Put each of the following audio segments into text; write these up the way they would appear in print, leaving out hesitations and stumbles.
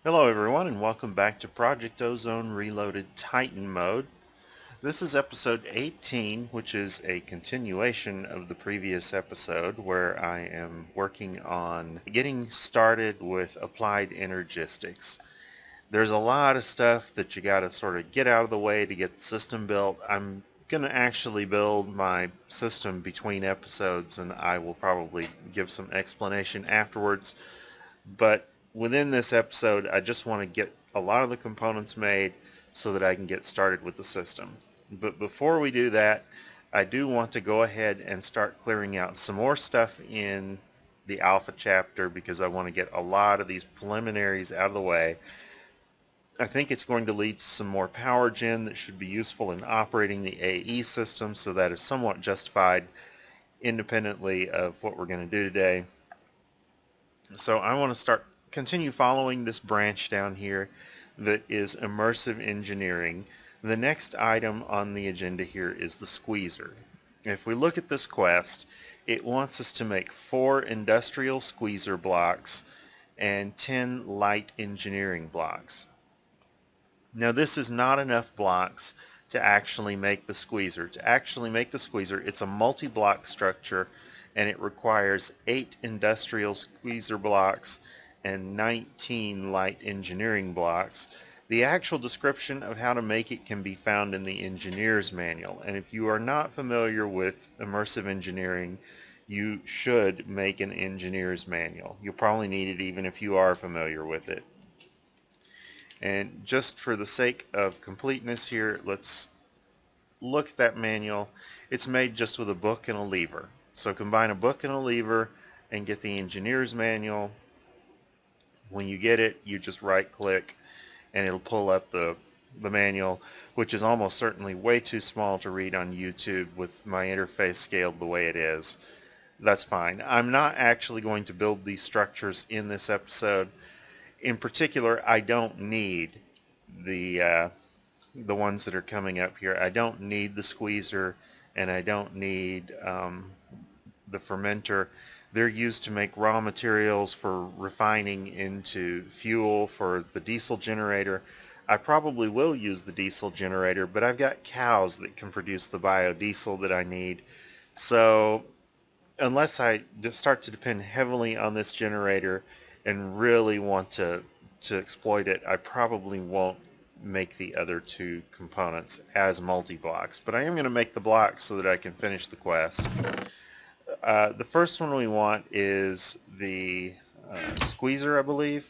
Hello everyone and welcome back to Project Ozone Reloaded Titan Mode. This is episode 18, which is a continuation of the previous episode where I am working on getting started with Applied Energistics. There's a lot of stuff that you gotta sort of get out of the way to get the system built. I'm gonna actually build my system between episodes and I will probably give some explanation afterwards. But within this episode, I just want to get a lot of the components made so that I can get started with the system. But before we do that, I do want to go ahead and start clearing out some more stuff in the alpha chapter because I want to get a lot of these preliminaries out of the way. I think it's going to lead to some more power gen that should be useful in operating the AE system, so that is somewhat justified independently of what we're going to do today. So I want to continue following this branch down here that is Immersive Engineering. The next item on the agenda here is the squeezer. If we look at this quest, it wants us to make 4 industrial squeezer blocks and 10 light engineering blocks. Now this is not enough blocks to actually make the squeezer. To actually make the squeezer, it's a multi-block structure and it requires 8 industrial squeezer blocks and 19 light engineering blocks. The actual description of how to make it can be found in the engineer's manual, and if you are not familiar with immersive engineering, you should make an engineer's manual. You'll probably need it even if you are familiar with it. And just for the sake of completeness here, let's look at that manual. It's made just with a book and a lever. So combine a book and a lever and get the engineer's manual. When you get it, you just right click and it'll pull up the manual, which is almost certainly way too small to read on YouTube with my interface scaled the way it is. That's fine. I'm not actually going to build these structures in this episode. In particular, I don't need the ones that are coming up here. I don't need the squeezer and I don't need the fermenter. They're used to make raw materials for refining into fuel for the diesel generator. I probably will use the diesel generator, but I've got cows that can produce the biodiesel that I need. So unless I just start to depend heavily on this generator and really want to exploit it, I probably won't make the other 2 components as multi-blocks. But I am going to make the blocks so that I can finish the quest. The first one we want is the squeezer, I believe.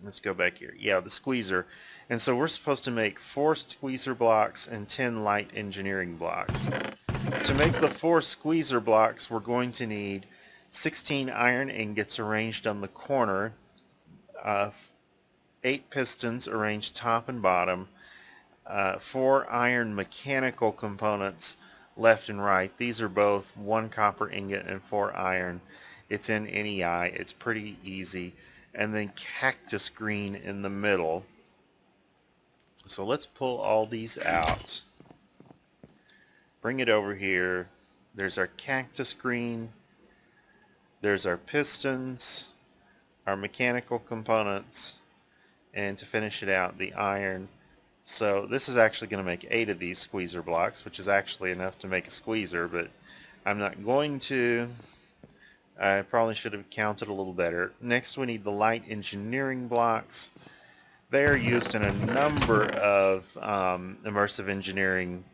Let's go back here. Yeah, the squeezer. And so we're supposed to make 4 squeezer blocks and 10 light engineering blocks. To make the 4 squeezer blocks, we're going to need 16 iron ingots arranged on the corner, 8 pistons arranged top and bottom, 4 iron mechanical components left and right. These are both 1 copper ingot and 4 iron. It's in NEI. It's pretty easy. And then cactus green in the middle. So let's pull all these out. Bring it over here. There's our cactus green. There's our pistons, our mechanical components, and to finish it out, the iron. So this is actually going to make 8 of these squeezer blocks, which is actually enough to make a squeezer, but I'm not going to. I probably should have counted a little better. Next we need the light engineering blocks. They are used in a number of immersive engineering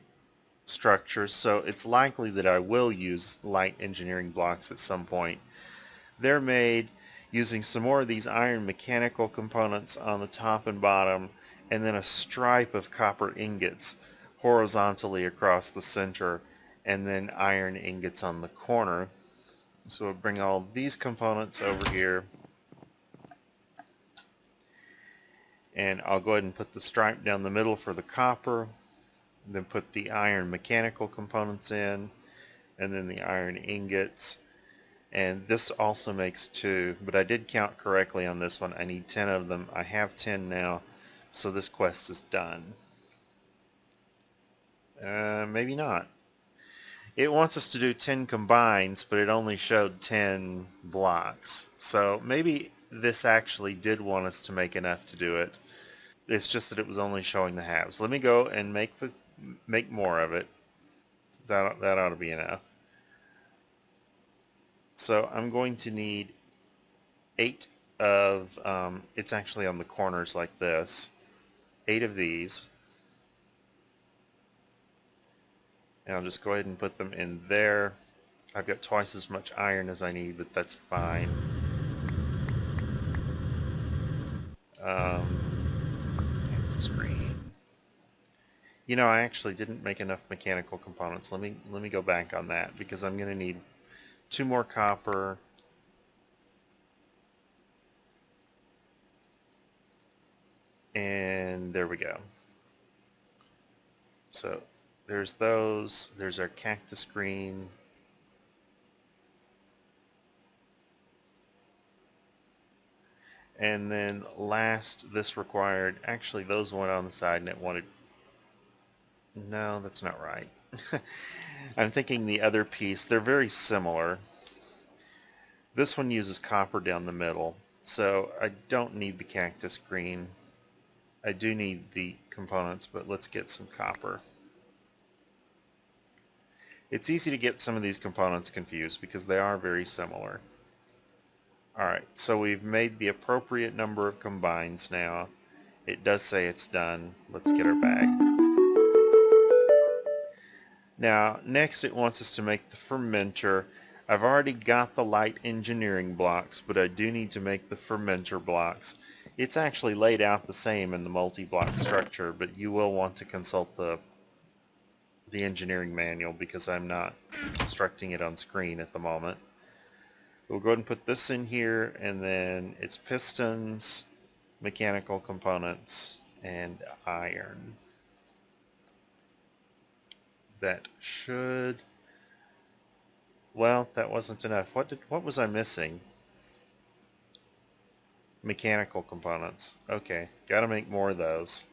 structures, so it's likely that I will use light engineering blocks at some point. They're made using some more of these iron mechanical components on the top and bottom, and then a stripe of copper ingots horizontally across the center, and then iron ingots on the corner. So we'll bring all these components over here, and I'll go ahead and put the stripe down the middle for the copper, then put the iron mechanical components in, and then the iron ingots. And this also makes 2, but I did count correctly on this one. I need 10 of them. I have 10 now, so this quest is done. Maybe not. It wants us to do 10 combines, but it only showed 10 blocks. So maybe this actually did want us to make enough to do it. It's just that it was only showing the halves. Let me go and make more of it. That ought to be enough. So I'm going to need 8 of, it's actually on the corners like this, 8 of these. And I'll just go ahead and put them in there. I've got twice as much iron as I need, but that's fine. Screen. You know, I actually didn't make enough mechanical components. Let me go back on that because I'm going to need 2 more copper. And there we go. So there's those. There's our cactus green. And then last, this required, actually those went on the side and it wanted, no, that's not right. I'm thinking the other piece, they're very similar. This one uses copper down the middle, so I don't need the cactus green. I do need the components, but let's get some copper. It's easy to get some of these components confused because they are very similar. Alright, so we've made the appropriate number of combines now. It does say it's done. Let's get our bag. Now, next it wants us to make the fermenter. I've already got the light engineering blocks, but I do need to make the fermenter blocks. It's actually laid out the same in the multi-block structure, but you will want to consult the engineering manual because I'm not constructing it on screen at the moment. We'll go ahead and put this in here, and then it's pistons, mechanical components, and iron. That should... Well, that wasn't enough. What was I missing? Mechanical components. Okay, gotta make more of those.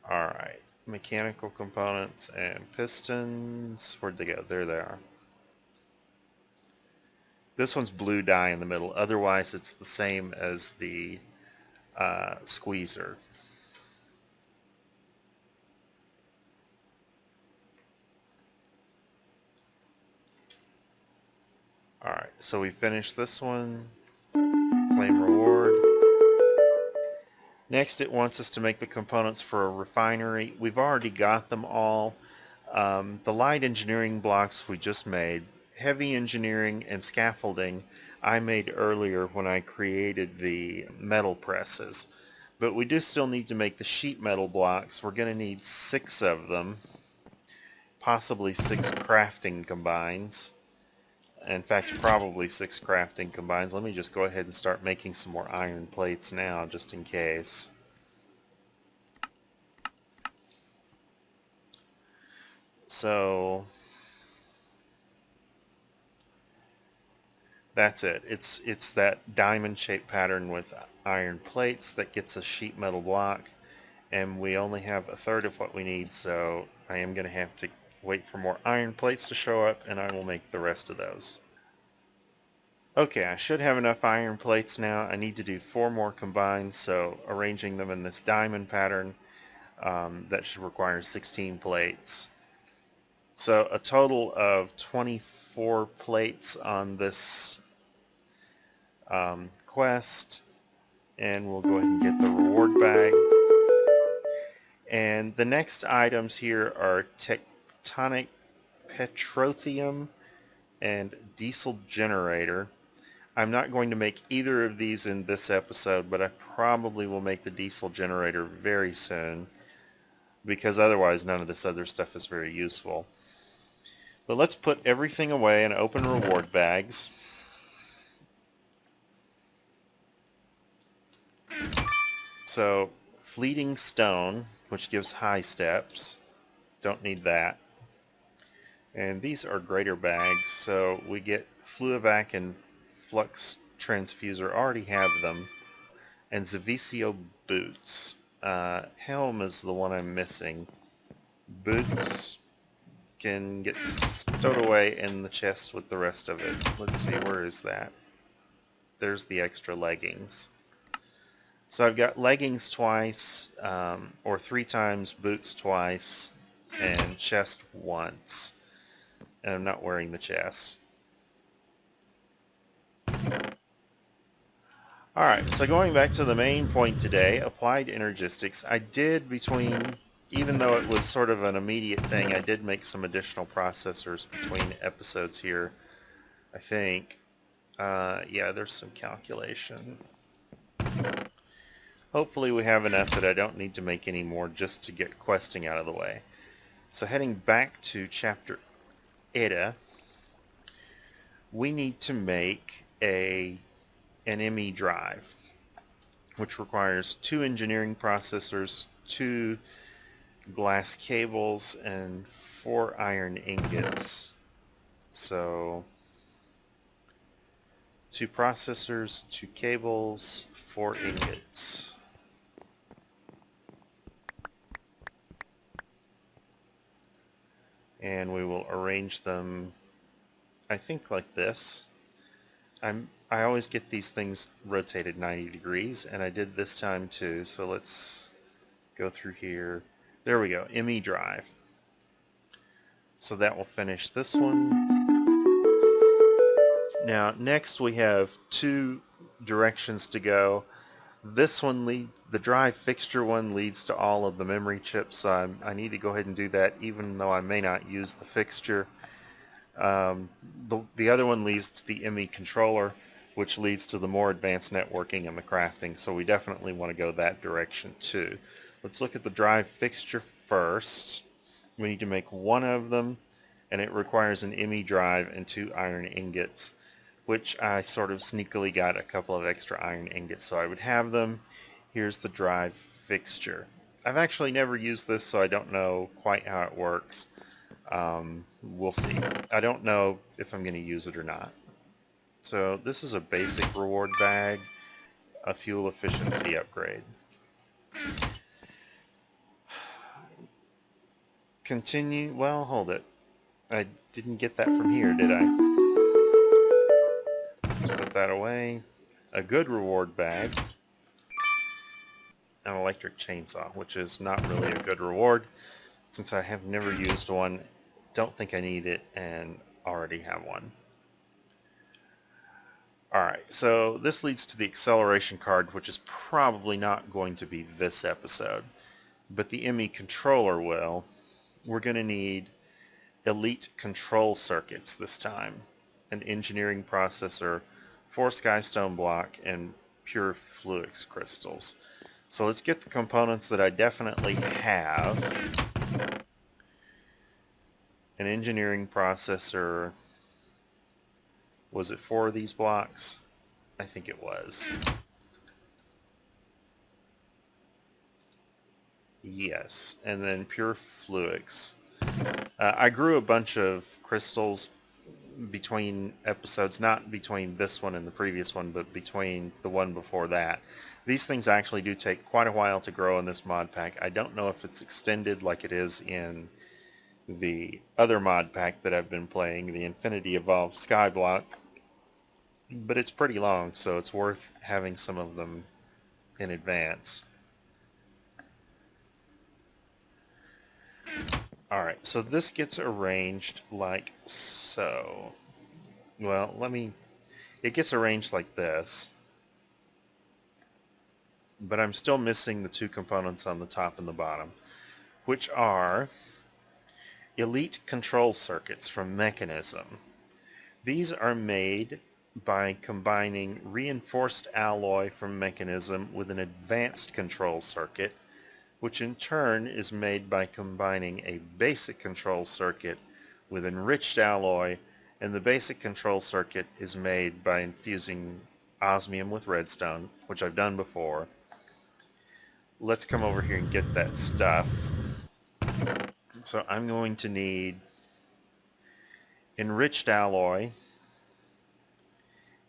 Alright, mechanical components and pistons. Where'd they go? There they are. This one's blue dye in the middle. Otherwise, it's the same as the squeezer. Alright, so we finished this one. Claim reward. Next, it wants us to make the components for a refinery. We've already got them all. The light engineering blocks we just made. Heavy engineering and scaffolding I made earlier when I created the metal presses. But we do still need to make the sheet metal blocks. We're going to need 6 of them, possibly 6 crafting combines. In fact, probably 6 crafting combines. Let me just go ahead and start making some more iron plates now, just in case. So that's it. It's that diamond-shaped pattern with iron plates that gets a sheet metal block, and we only have a third of what we need, so I am going to have to wait for more iron plates to show up, and I will make the rest of those. Okay, I should have enough iron plates now. I need to do 4 more combined, so arranging them in this diamond pattern, that should require 16 plates. So a total of 24 plates on this quest, and we'll go ahead and get the reward bag. And the next items here are tectonic petroleum and diesel generator. I'm not going to make either of these in this episode, but I probably will make the diesel generator very soon, because otherwise none of this other stuff is very useful. But let's put everything away and open reward bags. So, fleeting stone, which gives high steps. Don't need that. And these are greater bags, so we get Fluivac and Flux Transfuser already have them. And Zavicio boots. Helm is the one I'm missing. Boots can get stowed away in the chest with the rest of it. Let's see, where is that? There's the extra leggings. So I've got leggings twice, or 3 times, boots twice, and chest once. And I'm not wearing the chest. Alright, so going back to the main point today, Applied Energistics, I did even though it was sort of an immediate thing, I did make some additional processors between episodes here, I think. Yeah, there's some calculation. Hopefully we have enough that I don't need to make any more just to get questing out of the way. So heading back to Chapter Eta, we need to make an ME drive, which requires 2 engineering processors, 2 glass cables, and 4 iron ingots. So 2 processors, 2 cables, 4 ingots. And we will arrange them, I think, like this. I always get these things rotated 90 degrees, and I did this time too, so let's go through here. There we go, ME drive. So that will finish this one. Now next we have 2 directions to go. This one, the drive fixture one, leads to all of the memory chips, so I need to go ahead and do that even though I may not use the fixture. The other one leads to the ME controller, which leads to the more advanced networking and the crafting, so we definitely want to go that direction too. Let's look at the drive fixture first. We need to make 1 of them, and it requires an ME drive and 2 iron ingots, which I sort of sneakily got a couple of extra iron ingots, so I would have them. Here's the drive fixture. I've actually never used this, so I don't know quite how it works. We'll see. I don't know if I'm going to use it or not. So this is a basic reward bag, a fuel efficiency upgrade. Continue, well, hold it. I didn't get that from here, did I? Let's put that away. A good reward bag. An electric chainsaw, which is not really a good reward, since I have never used one, don't think I need it, and already have one. Alright, so this leads to the acceleration card, which is probably not going to be this episode, but the ME controller will. We're going to need elite control circuits this time, an engineering processor, 4 skystone block, and pure fluix crystals. So let's get the components that I definitely have. An engineering processor. Was it 4 of these blocks? I think it was. Yes, and then pure fluix. I grew a bunch of crystals between episodes, not between this one and the previous one, but between the one before that. These things actually do take quite a while to grow in this mod pack. I don't know if it's extended like it is in the other mod pack that I've been playing, the Infinity Evolved Skyblock, but it's pretty long, so it's worth having some of them in advance. Alright, so this gets arranged like so. Well, it gets arranged like this, but I'm still missing the 2 components on the top and the bottom, which are elite control circuits from Mechanism. These are made by combining reinforced alloy from Mechanism with an advanced control circuit, which in turn is made by combining a basic control circuit with enriched alloy, and the basic control circuit is made by infusing osmium with redstone, which I've done before. Let's come over here and get that stuff. So I'm going to need enriched alloy,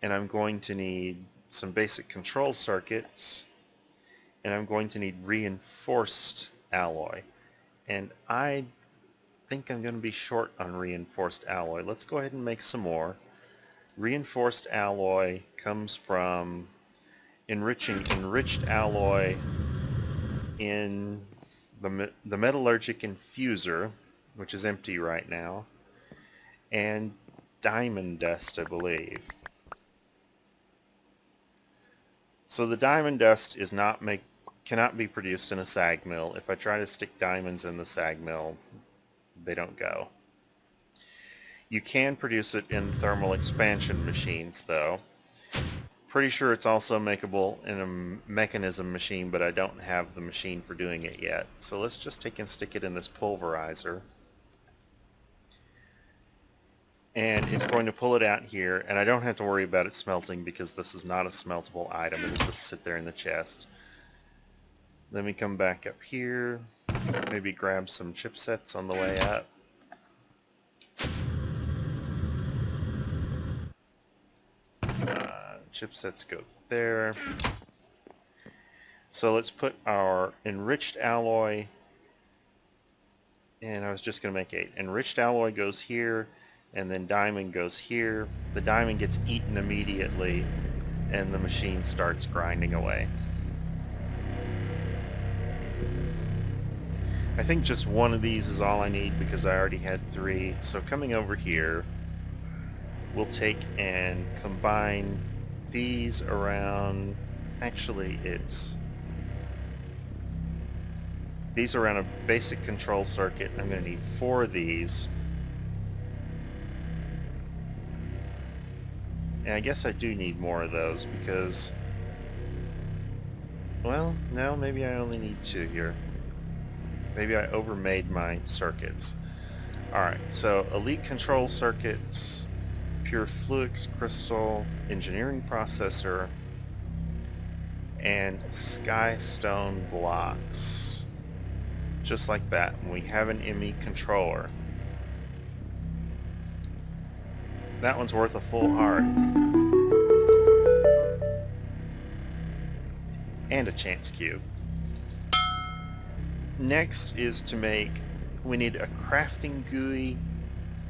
and I'm going to need some basic control circuits, and I'm going to need reinforced alloy. And I think I'm going to be short on reinforced alloy. Let's go ahead and make some more. Reinforced alloy comes from enriching enriched alloy in the metallurgic infuser, which is empty right now, and diamond dust, I believe. So the diamond dust cannot be produced in a sag mill. If I try to stick diamonds in the sag mill, they don't go. You can produce it in thermal expansion machines, though. Pretty sure it's also makeable in a mechanism machine, but I don't have the machine for doing it yet. So let's just take and stick it in this pulverizer. And it's going to pull it out here, and I don't have to worry about it smelting because this is not a smeltable item. It'll just sit there in the chest. Let me come back up here, maybe grab some chipsets on the way up. Chipsets go there. So let's put our enriched alloy, and I was just going to make 8. Enriched alloy goes here, and then diamond goes here. The diamond gets eaten immediately, and the machine starts grinding away. I think just one of these is all I need because I already had 3. So coming over here, we'll take and combine these around, actually these are around a basic control circuit. I'm going to need 4 of these. And I guess I do need more of those because, well, no, maybe I only need 2 here. Maybe I overmade my circuits. Alright, so Elite Control Circuits, Pure Fluix Crystal, Engineering Processor, and Skystone Blocks. Just like that. And we have an ME controller. That one's worth a full heart. And a chance cube. Next is to make, we need a crafting GUI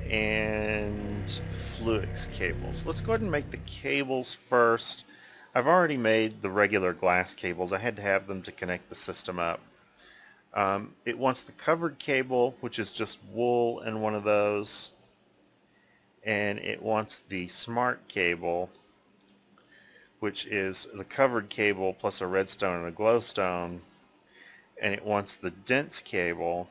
and Fluix cables. Let's go ahead and make the cables first. I've already made the regular glass cables. I had to have them to connect the system up. It wants the covered cable, which is just wool and one of those. And it wants the smart cable, which is the covered cable plus a redstone and a glowstone. And it wants the dense cable,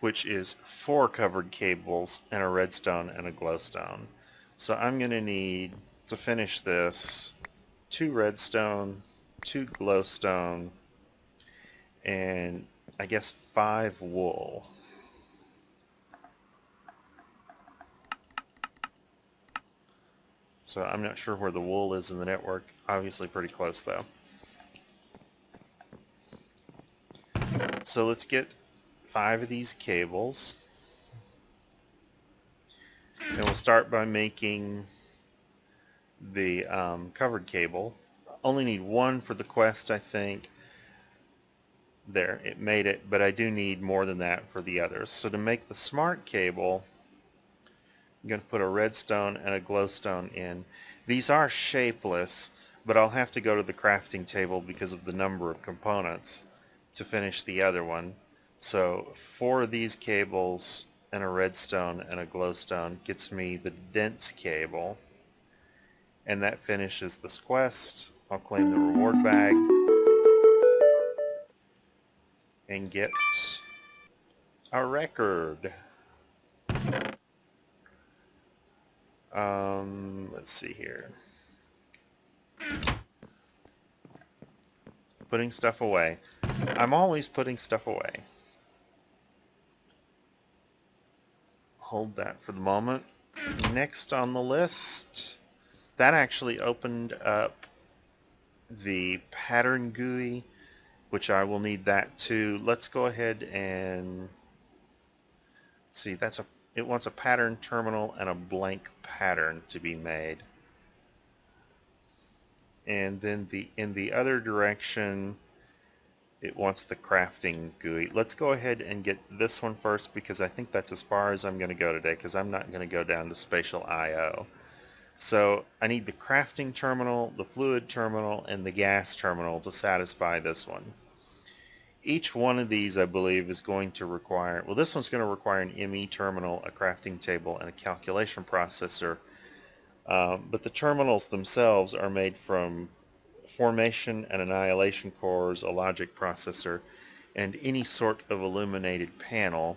which is 4 covered cables and a redstone and a glowstone. So I'm going to need, to finish this, 2 redstone, 2 glowstone, and I guess 5 wool. So I'm not sure where the wool is in the network. Obviously pretty close though. So let's get 5 of these cables. And we'll start by making the covered cable. Only need 1 for the quest, I think. There, it made it, but I do need more than that for the others. So to make the smart cable, I'm going to put a redstone and a glowstone in. These are shapeless, but I'll have to go to the crafting table because of the number of components to finish the other one. So 4 of these cables and a redstone and a glowstone gets me the dense cable, and that finishes this quest. I'll claim the reward bag and get a record. Let's see here. Putting stuff away. I'm always putting stuff away. Hold that for the moment. Next on the list, that actually opened up the pattern GUI, which I will need that too. Let's go ahead and see, it wants a pattern terminal and a blank pattern to be made. And then in the other direction, it wants the crafting GUI. Let's go ahead and get this one first because I think that's as far as I'm going to go today because I'm not going to go down to spatial I/O. So I need the crafting terminal, the fluid terminal, and the gas terminal to satisfy this one. Each one of these, I believe, is going to require, well, this one's going to require an ME terminal, a crafting table, and a calculation processor. But the terminals themselves are made from formation and annihilation cores, a logic processor, and any sort of illuminated panel.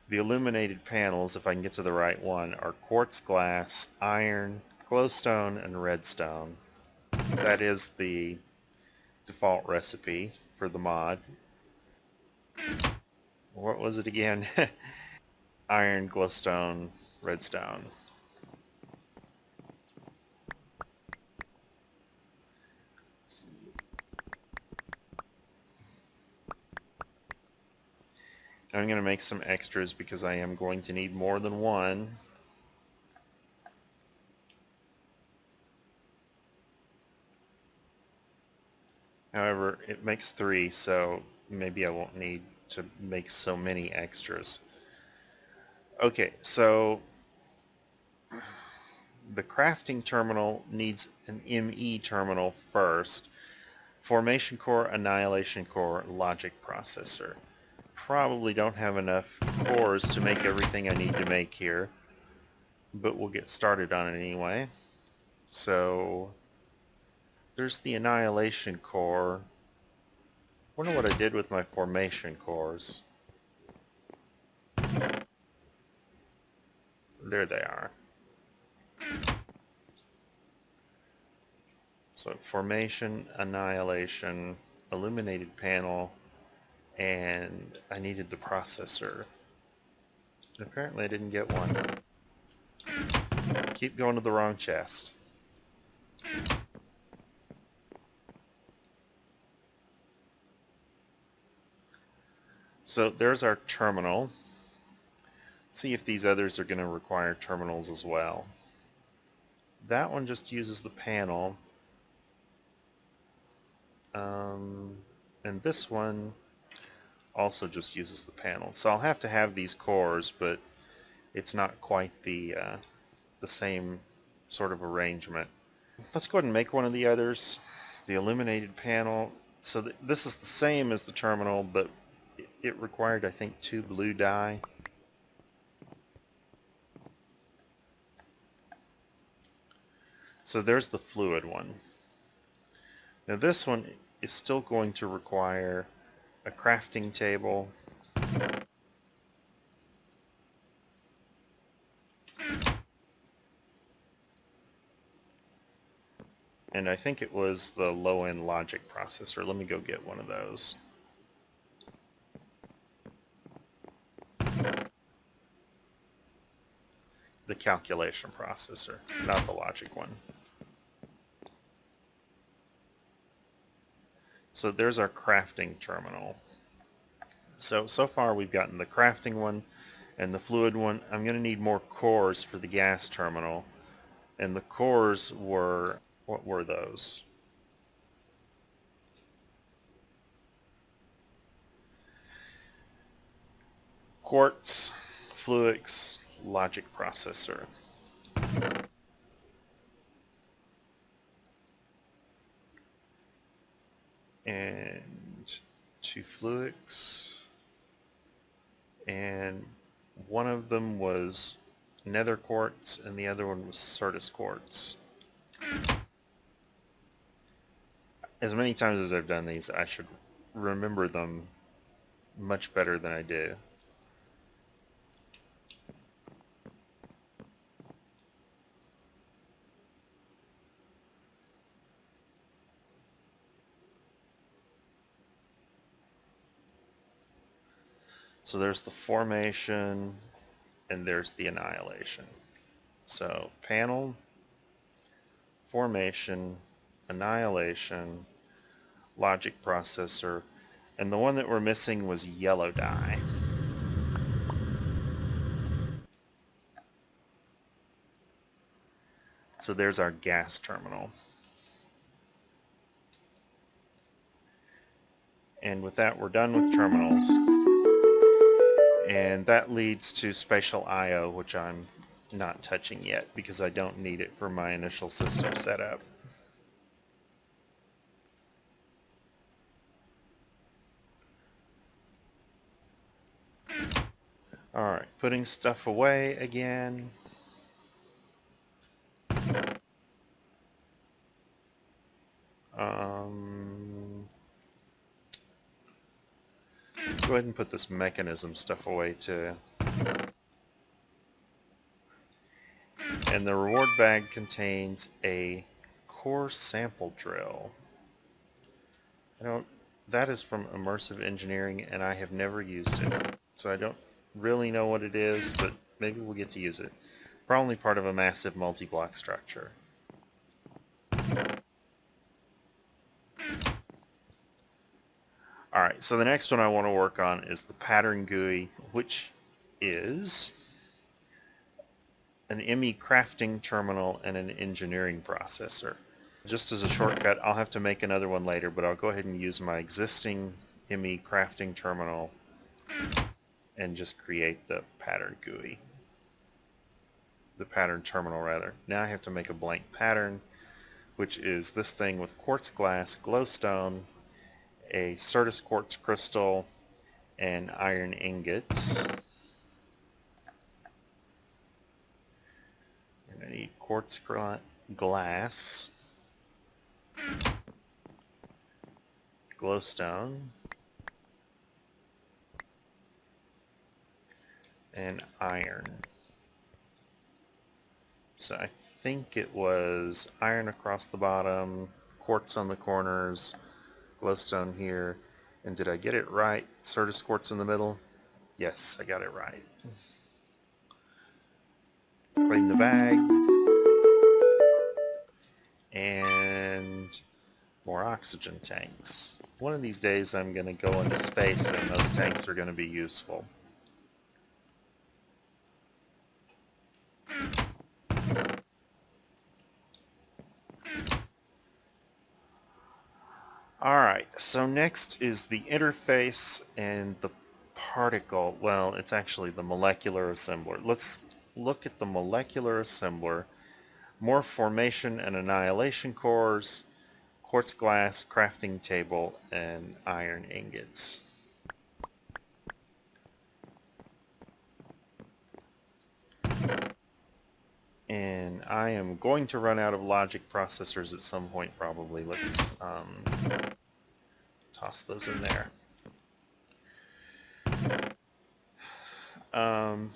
The illuminated panels, if I can get to the right one, are quartz glass, iron, glowstone, and redstone. That is the default recipe for the mod. What was it again? Iron, glowstone, redstone. I'm going to make some extras because I am going to need more than one. However, it makes 3, so maybe I won't need to make so many extras. Okay, so the crafting terminal needs an ME terminal first. Formation core, annihilation core, logic processor. Probably don't have enough cores to make everything I need to make here, but we'll get started on it anyway. So there's the annihilation core. Wonder what I did with my formation cores. There they are. So formation, annihilation, illuminated panel, and I needed the processor. Apparently I didn't get one. Keep going to the wrong chest. So there's our terminal. See if these others are going to require terminals as well. That one just uses the panel. And this one also just uses the panel. So I'll have to have these cores, but it's not quite the same sort of arrangement. Let's go ahead and make one of the others. The illuminated panel. So this is the same as the terminal, but it required, I think, 2 blue dye. So there's the fluid one. Now this one is still going to require a crafting table, and I think it was the low-end logic processor. Let me go get one of those. The calculation processor, not the logic one. So there's our crafting terminal. So far we've gotten the crafting one and the fluid one. I'm going to need more cores for the gas terminal. And the cores were, what were those? Quartz, Fluix, logic processor. And 2 Fluix. And one of them was nether quartz and the other one was Certus quartz. As many times as I've done these, I should remember them much better than I do. So there's the formation and there's the annihilation. So panel, formation, annihilation, logic processor, and the one that we're missing was yellow dye. So there's our gas terminal. And with that, we're done with terminals. And that leads to spatial I/O, which I'm not touching yet because I don't need it for my initial system setup. Alright, putting stuff away again. Go ahead and put this mechanism stuff away too. And the reward bag contains a core sample drill. That is from Immersive Engineering, and I have never used it. So I don't really know what it is, but maybe we'll get to use it. Probably part of a massive multi-block structure. Alright, so the next one I want to work on is the pattern GUI, which is an ME crafting terminal and an engineering processor. Just as a shortcut, I'll have to make another one later, but I'll go ahead and use my existing ME crafting terminal and just create the pattern GUI. The pattern terminal, rather. Now I have to make a blank pattern, which is this thing with quartz glass, glowstone, a Certus quartz crystal, and iron ingots. And I need quartz glass, glowstone, and iron. So I think it was iron across the bottom, quartz on the corners, glowstone here, and did I get it right? Certus quartz in the middle? Yes, I got it right. Clean the bag, and more oxygen tanks. One of these days I'm going to go into space and those tanks are going to be useful. Alright, so next is the interface and the particle. Well, it's actually the molecular assembler. Let's look at the molecular assembler. More formation and annihilation cores, quartz glass, crafting table, and iron ingots. And I am going to run out of logic processors at some point probably. Let's toss those in there.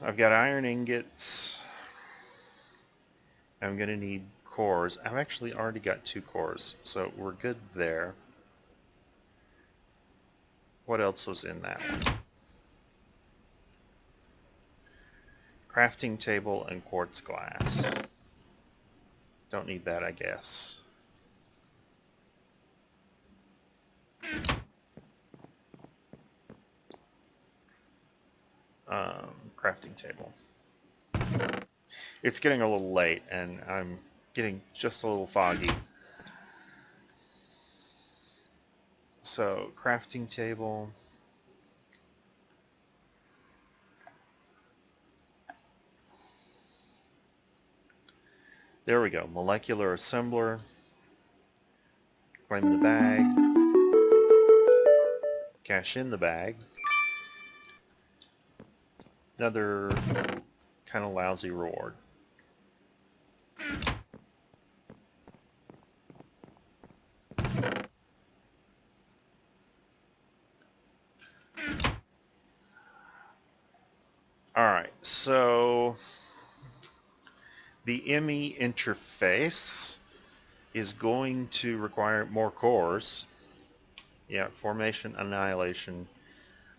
I've got iron ingots. I'm going to need cores. I've actually already got 2 cores, so we're good there. What else was in that one? Crafting table and quartz glass. Don't need that, I guess. Crafting table. It's getting a little late, and I'm getting just a little foggy. So, crafting table. There we go. Molecular assembler. Claim the bag. Cash in the bag. Another kind of lousy reward. Alright, so the ME interface is going to require more cores. Yeah, formation, annihilation,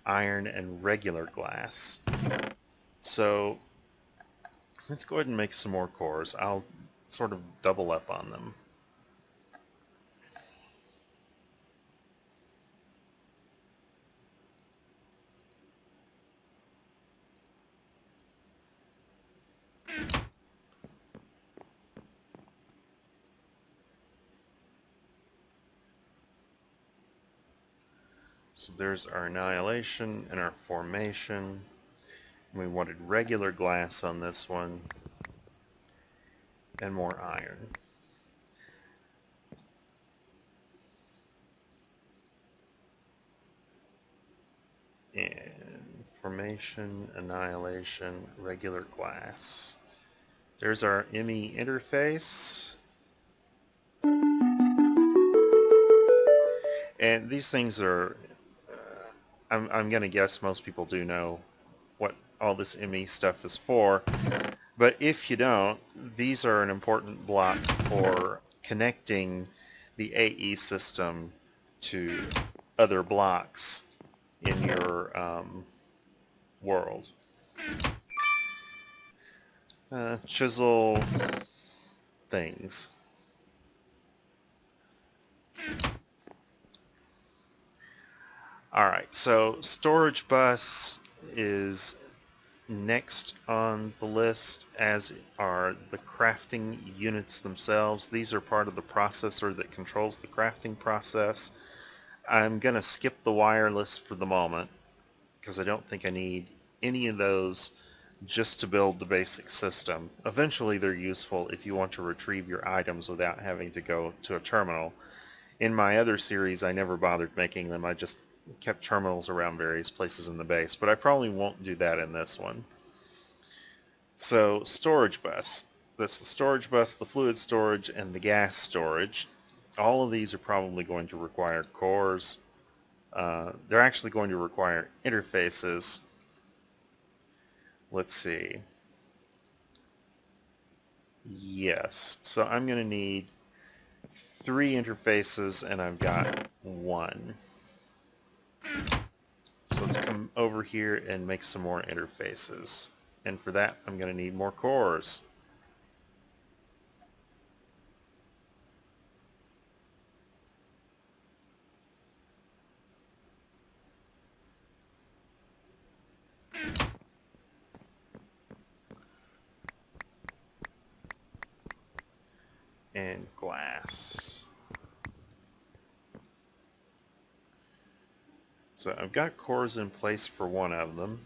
iron, and regular glass. So let's go ahead and make some more cores. I'll sort of double up on them. So there's our annihilation and our formation. We wanted regular glass on this one and more iron. And formation, annihilation, regular glass. There's our ME interface. And these things are, I'm going to guess most people do know what all this ME stuff is for. But if you don't, these are an important block for connecting the AE system to other blocks in your world. Chisel things. Alright, so storage bus is next on the list, as are the crafting units themselves. These are part of the processor that controls the crafting process. I'm going to skip the wireless for the moment because I don't think I need any of those just to build the basic system. Eventually they're useful if you want to retrieve your items without having to go to a terminal. In my other series I never bothered making them, I just kept terminals around various places in the base, but I probably won't do that in this one. So storage bus. That's the storage bus, the fluid storage, and the gas storage. All of these are probably going to require cores. They're actually going to require interfaces. Let's see. Yes. So I'm going to need 3 interfaces, and I've got 1. So let's come over here and make some more interfaces. And for that, I'm going to need more cores. And glass. So I've got cores in place for one of them.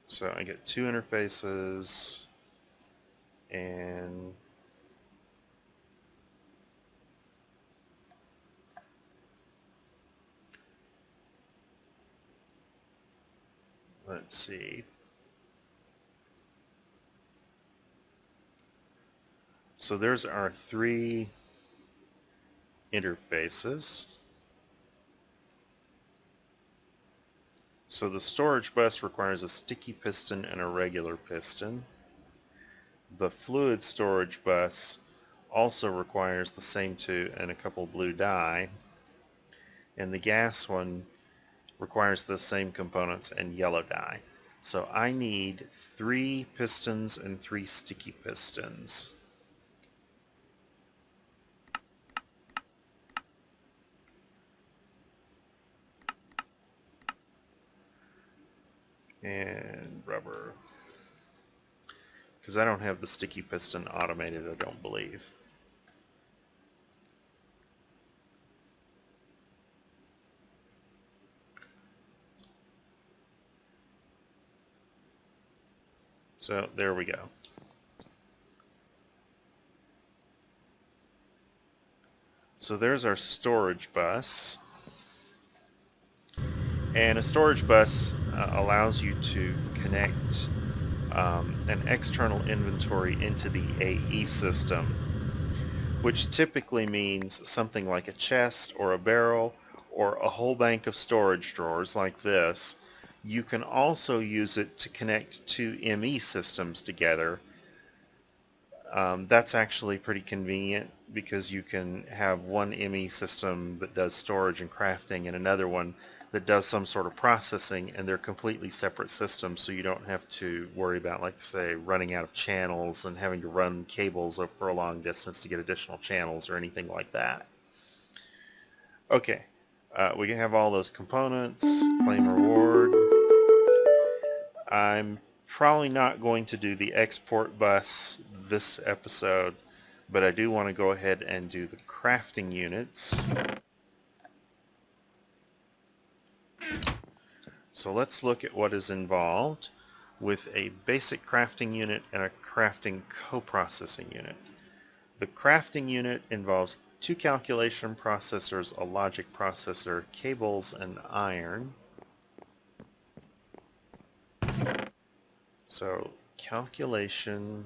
So I get 2 interfaces and let's see. So there's our 3 interfaces. So the storage bus requires a sticky piston and a regular piston. The fluid storage bus also requires the same 2 and a couple blue dye. And the gas one requires the same components and yellow dye. So I need 3 pistons and 3 sticky pistons. And rubber. Because I don't have the sticky piston automated, I don't believe. So there we go. So there's our storage bus. And a storage bus allows you to connect an external inventory into the AE system, which typically means something like a chest or a barrel or a whole bank of storage drawers like this. You can also use it to connect 2 ME systems together. That's actually pretty convenient because you can have one ME system that does storage and crafting and another one that does some sort of processing, and they're completely separate systems, so you don't have to worry about, like, say, running out of channels and having to run cables up for a long distance to get additional channels or anything like that. Okay, we can have all those components, claim reward. I'm probably not going to do the export bus this episode. but I do want to go ahead and do the crafting units. So let's look at what is involved with a basic crafting unit and a crafting coprocessing unit. The crafting unit involves 2 calculation processors, a logic processor, cables, and iron. So calculation,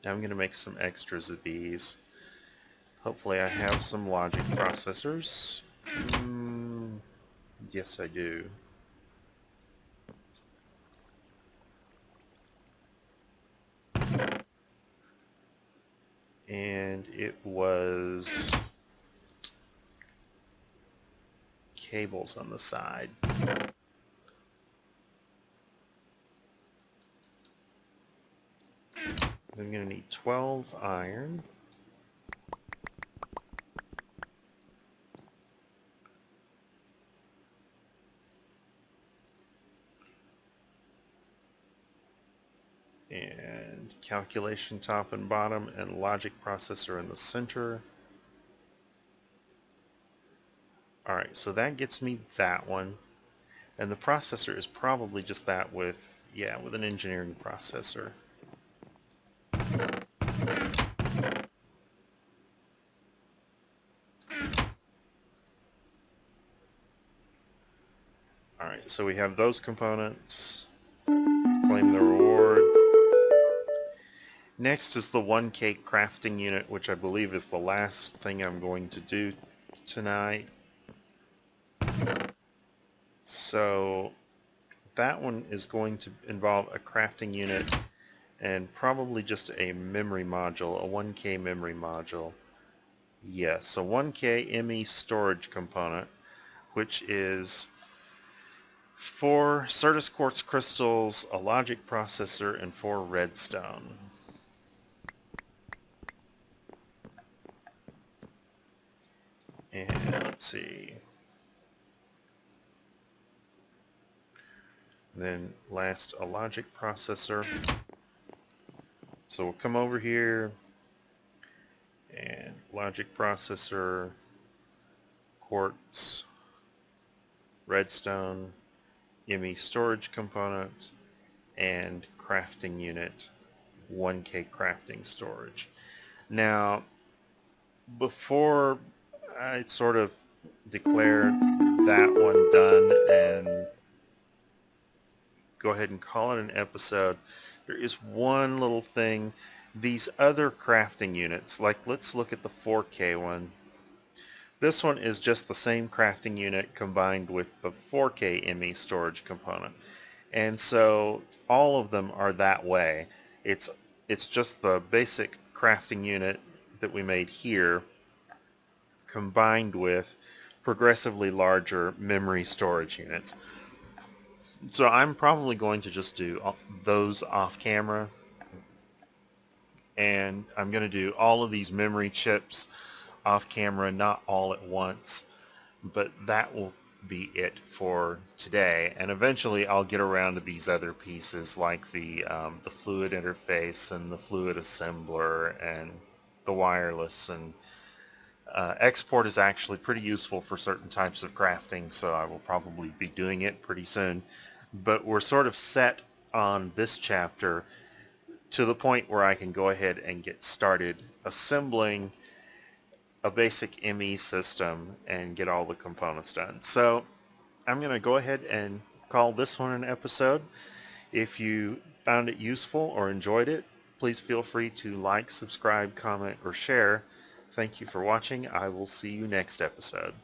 now I'm going to make some extras of these. Hopefully I have some logic processors. Yes, I do. And it was cables on the side. I'm going to need 12 iron. And calculation top and bottom, and logic processor in the center. Alright, so that gets me that one. And the processor is probably just that with an engineering processor. Alright, so we have those components. Claim the reward. Next is the 1K crafting unit, which I believe is the last thing I'm going to do tonight. So that one is going to involve a crafting unit and probably just a memory module, a 1K memory module. Yes, a 1K ME storage component, which is 4 Certus quartz crystals, a logic processor, and 4 redstone. And let's see. Then last, a logic processor. So we'll come over here and logic processor, quartz, redstone, ME storage component, and crafting unit, 1K crafting storage. Now, before I sort of declare that one done and go ahead and call it an episode, there is one little thing. These other crafting units, like let's look at the 4K one. This one is just the same crafting unit combined with the 4K ME storage component. And so all of them are that way. It's just the basic crafting unit that we made here combined with progressively larger memory storage units. So I'm probably going to just do those off camera, and I'm going to do all of these memory chips off camera, not all at once, but that will be it for today. And eventually I'll get around to these other pieces like the fluid interface and the fluid assembler and the wireless, and export is actually pretty useful for certain types of crafting, so I will probably be doing it pretty soon. But we're sort of set on this chapter to the point where I can go ahead and get started assembling a basic ME system and get all the components done. So I'm going to go ahead and call this one an episode. If you found it useful or enjoyed it, please feel free to like, subscribe, comment, or share. Thank you for watching. I will see you next episode.